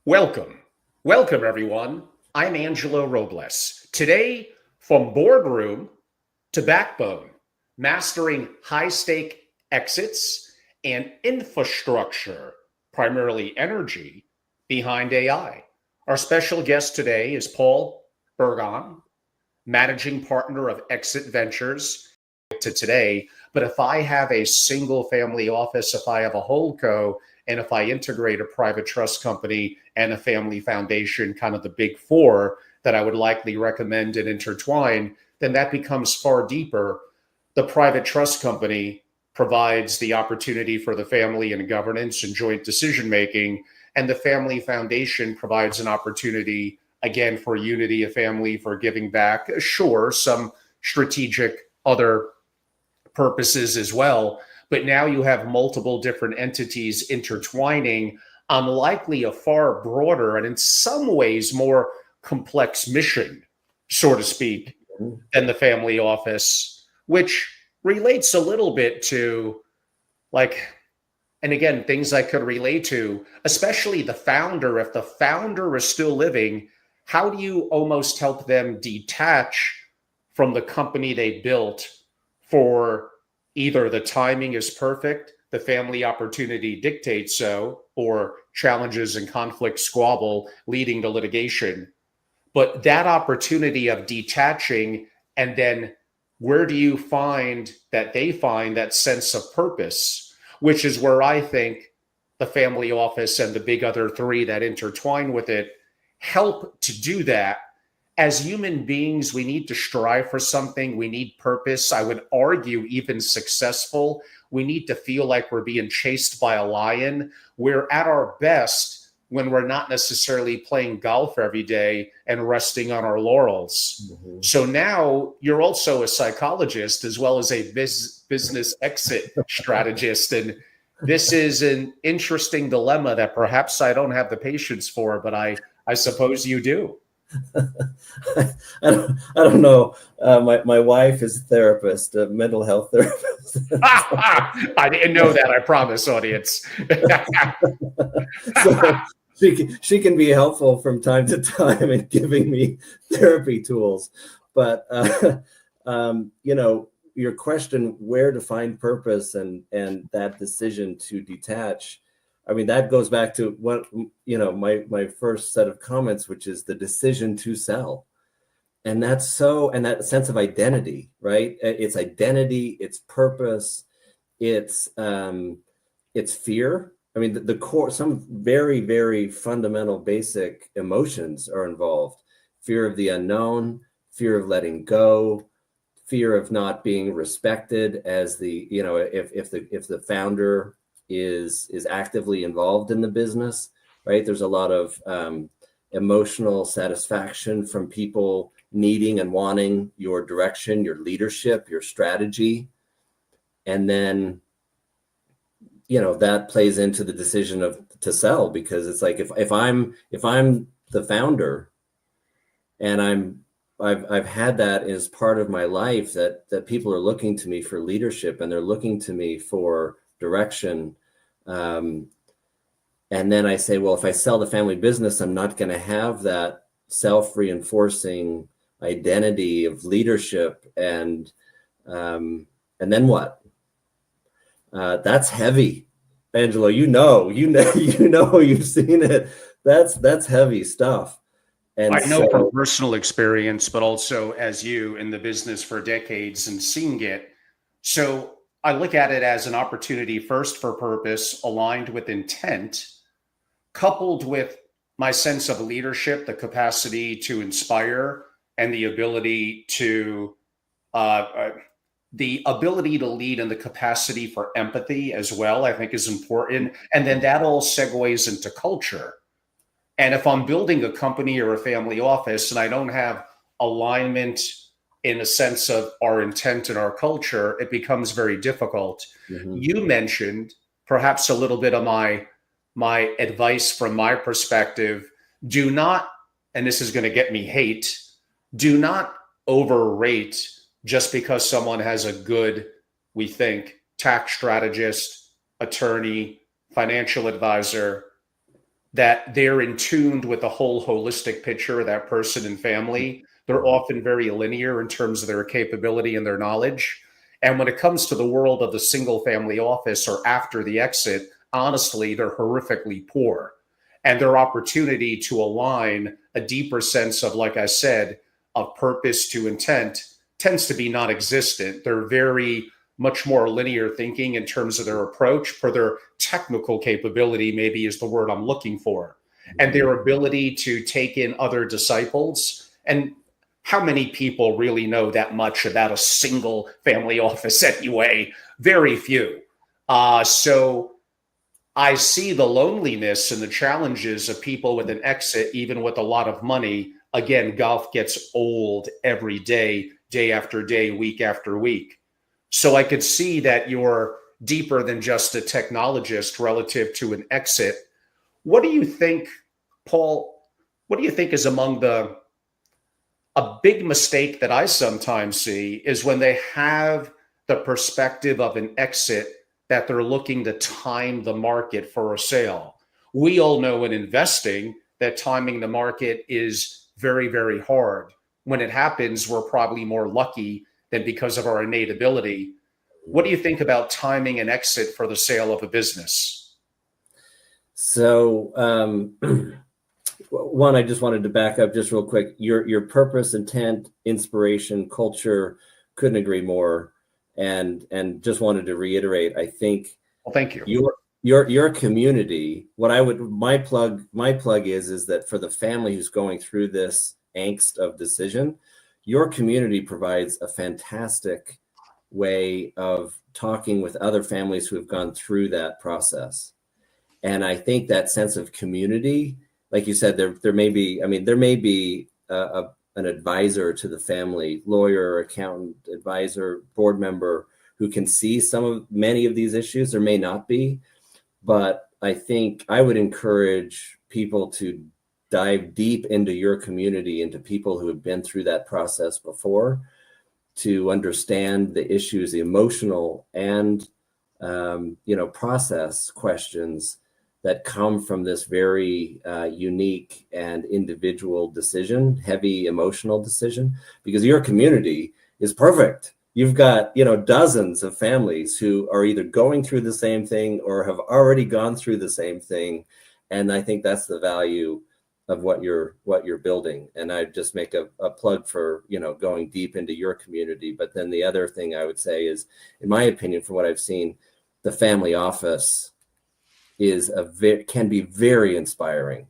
Welcome. Welcome, everyone. I'm Angelo Robles. Today, from Boardroom to Backbone, mastering high-stake exits and infrastructure, primarily energy, behind AI. Our special guest today is Paul Burgon, managing partner of Exit Ventures to today. But if I have a single family office, if I have a holdco, and if I integrate a private trust company and a family foundation, kind of the big four that I would likely recommend and intertwine, then that becomes far deeper. The private trust company provides the opportunity for the family and governance and joint decision making, and the family foundation provides an opportunity, again, for unity of family, for giving back, sure, some strategic other purposes as well. But now you have multiple different entities intertwining on likely a far broader and in some ways more complex mission, so to speak, than the family office, which relates a little bit to and again, things I could relate to, especially the founder. If the founder is still living, how do you almost help them detach from the company they built for either the timing is perfect, the family opportunity dictates so, or challenges and conflict squabble leading to litigation. But that opportunity of detaching, and then where do you find that they find that sense of purpose, which is where I think the family office and the big other three that intertwine with it help to do that. As human beings, we need to strive for something. We need purpose. I would argue even successful. We need to feel like we're being chased by a lion. We're at our best when we're not necessarily playing golf every day and resting on our laurels. Mm-hmm. So now you're also a psychologist as well as a business exit strategist. And this is an interesting dilemma that perhaps I don't have the patience for, but I suppose you do. I don't know. My wife is a therapist, a mental health therapist. I didn't know that. I promise, audience. So she can be helpful from time to time in giving me therapy tools. But your question, where to find purpose and that decision to detach. I mean, that goes back to what, my first set of comments, which is the decision to sell. And that sense of identity, right? It's identity, it's purpose, it's fear. I mean, the core, some very, very fundamental basic emotions are involved. Fear of the unknown, fear of letting go, fear of not being respected as if the founder is actively involved in the business, right? There's a lot of emotional satisfaction from people needing and wanting your direction, your leadership, your strategy. And then, that plays into the decision to sell, because it's like, if I'm the founder and I've had that as part of my life, that people are looking to me for leadership and they're looking to me for direction. And then I say, well, if I sell the family business, I'm not going to have that self-reinforcing identity of leadership. And then what? That's heavy. Angelo, you've seen it. That's heavy stuff. And I know from personal experience, but also as you in the business for decades and seeing it. So I look at it as an opportunity first for purpose, aligned with intent, coupled with my sense of leadership, the capacity to inspire, and the ability to lead and the capacity for empathy as well, I think is important. And then that all segues into culture. And if I'm building a company or a family office and I don't have alignment in a sense of our intent and our culture, it becomes very difficult. Mm-hmm. You mentioned perhaps a little bit of my advice from my perspective. Do not, and this is going to get me hate, do not overrate just because someone has a good, we think, tax strategist, attorney, financial advisor, that they're in tune with the whole holistic picture of that person and family. They're often very linear in terms of their capability and their knowledge. And when it comes to the world of the single family office or after the exit, honestly, they're horrifically poor. And their opportunity to align a deeper sense of, like I said, of purpose to intent tends to be non-existent. They're very much more linear thinking in terms of their approach, for their technical capability, maybe is the word I'm looking for, and their ability to take in other disciples. And how many people really know that much about a single family office anyway? Very few. So I see the loneliness and the challenges of people with an exit, even with a lot of money. Again, golf gets old every day, day after day, week after week. So I could see that you're deeper than just a technologist relative to an exit. What do you think, Paul? What do you think is among a big mistake that I sometimes see is when they have the perspective of an exit that they're looking to time the market for a sale. We all know in investing that timing the market is very, very hard. When it happens, we're probably more lucky than because of our innate ability. What do you think about timing an exit for the sale of a business? So, one, I just wanted to back up just real quick. Your purpose, intent, inspiration, culture, couldn't agree more. And just wanted to reiterate, I think, well, thank you. Your community, my plug is that for the family who's going through this angst of decision, your community provides a fantastic way of talking with other families who have gone through that process. And I think that sense of community, like you said, there may be an advisor to the family, lawyer, accountant, advisor, board member, who can see many of these issues. There may not be, but I think I would encourage people to dive deep into your community, into people who have been through that process before, to understand the issues, the emotional and process questions that come from this very unique and individual decision, heavy emotional decision, because your community is perfect. You've got, dozens of families who are either going through the same thing or have already gone through the same thing. And I think that's the value of what you're building. And I just make a plug for, going deep into your community. But then the other thing I would say is, in my opinion, from what I've seen, the family office can be very inspiring,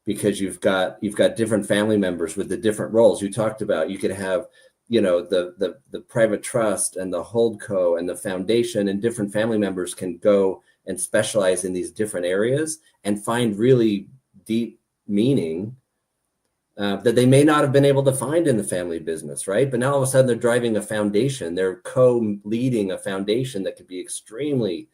because you've got different family members with the different roles you talked about. You could have, the private trust and the holdco and the foundation, and different family members can go and specialize in these different areas and find really deep meaning that they may not have been able to find in the family business, right? But now all of a sudden they're driving a foundation. They're co-leading a foundation that could be extremely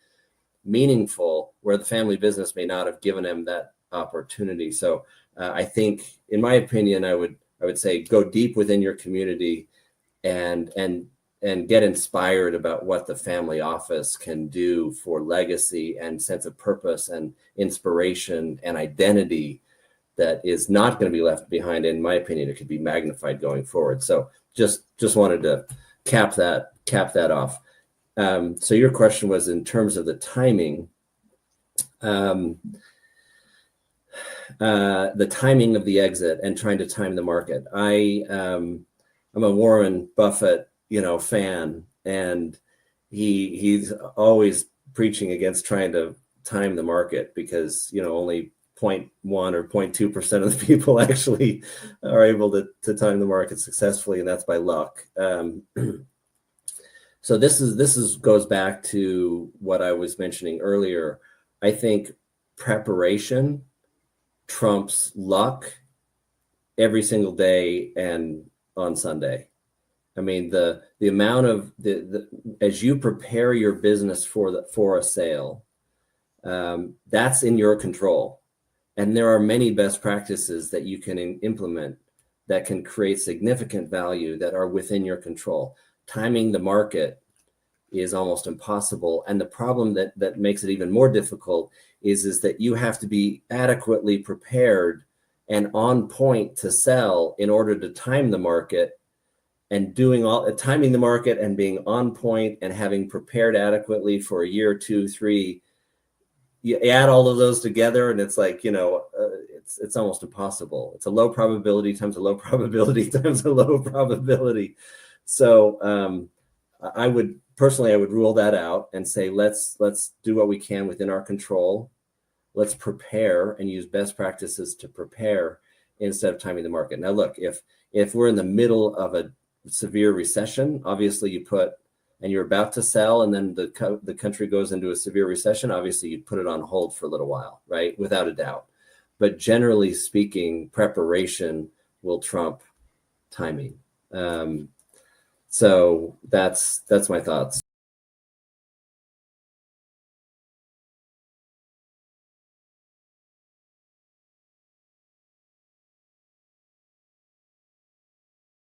meaningful, where the family business may not have given them that opportunity. So I think, in my opinion, I would say go deep within your community and get inspired about what the family office can do for legacy and sense of purpose and inspiration and identity that is not going to be left behind. In my opinion, it could be magnified going forward. So just wanted to cap that off. So your question was in terms of the timing, the timing of the exit and trying to time the market. I'm a Warren Buffett, fan, and he's always preaching against trying to time the market, because, only 0.1 or 0.2% of the people actually are able to time the market successfully, and that's by luck. So this goes back to what I was mentioning earlier. I think preparation trumps luck every single day and on Sunday. I mean, the amount of as you prepare your business for a sale, that's in your control. And there are many best practices that you can implement that can create significant value that are within your control. Timing the market is almost impossible. And the problem that makes it even more difficult is that you have to be adequately prepared and on point to sell in order to time the market, and timing the market and being on point and having prepared adequately for a year, 2, 3. You add all of those together and it's like, it's almost impossible. It's a low probability times a low probability times a low probability. So I would rule that out and say, let's do what we can within our control. Let's prepare and use best practices to prepare instead of timing the market. Now, look, if we're in the middle of a severe recession, obviously and you're about to sell, and then the country goes into a severe recession, obviously you put it on hold for a little while, right? Without a doubt. But generally speaking, preparation will trump timing. So that's my thoughts.